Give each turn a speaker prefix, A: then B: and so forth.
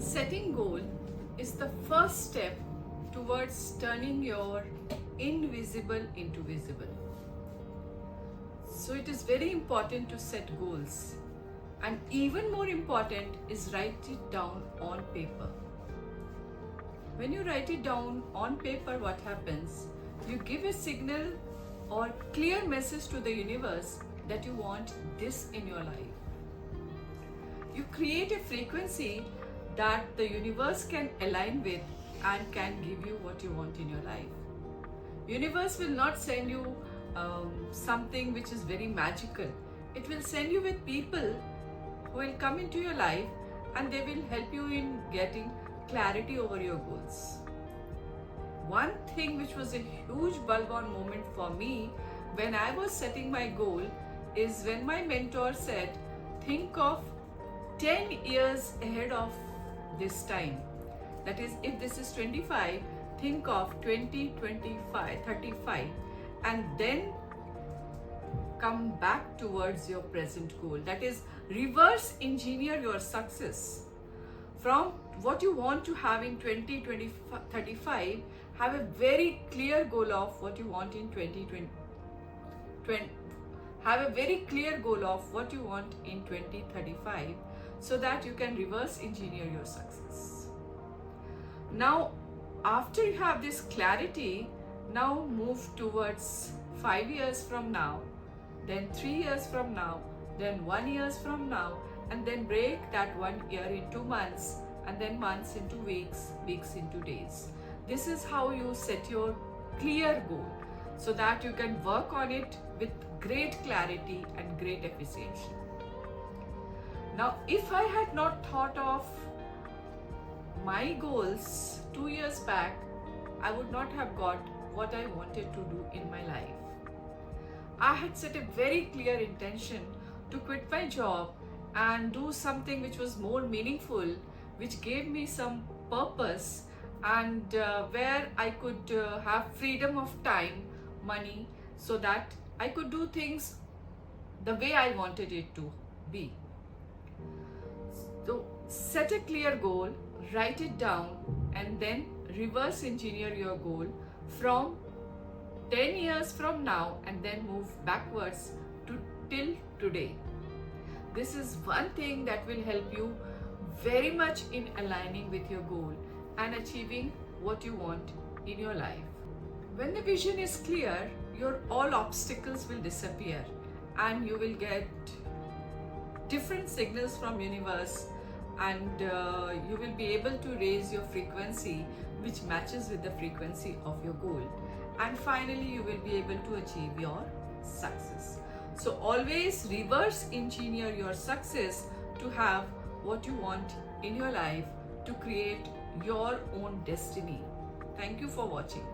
A: Setting goal is the first step towards turning your invisible into visible. So it is very important to set goals, and even more important is write it down on paper. When you write it down on paper, what happens? You give a signal or clear message to the universe that you want this in your life. You create a frequency that the universe can align with and can give you what you want in your life. Universe will not send you something which is very magical. It will send you with people who will come into your life and they will help you in getting clarity over your goals. One thing which was a huge bulb on moment for me when I was setting my goal is when my mentor said, think of 10 years ahead of this time. That is, if this is 25, think of 20, 25, 35, and then come back towards your present goal. That is, reverse engineer your success. From what you want to have in 20, 20, 35, have a very clear goal of what you want in 2020. Have a very clear goal of what you want in 2035 so that you can reverse engineer your success. Now, after you have this clarity, now move towards 5 years from now, then 3 years from now, then 1 year from now, and then break that 1 year into months, and then months into weeks, weeks into days. This is how you set your clear goal so that you can work on it with great clarity and great efficiency. Now, if I had not thought of my goals 2 years back, I would not have got what I wanted to do in my life. I had set a very clear intention to quit my job and do something which was more meaningful, which gave me some purpose, and where I could have freedom of time, money, so that I could do things the way I wanted it to be. So set a clear goal, write it down, and then reverse engineer your goal from 10 years from now and then move backwards to till today. This is one thing that will help you very much in aligning with your goal and achieving what you want in your life. When the vision is clear, your all obstacles will disappear and you will get different signals from universe, and you will be able to raise your frequency which matches with the frequency of your goal, and finally you will be able to achieve your success. So always reverse engineer your success to have what you want in your life, to create your own destiny. Thank you for watching.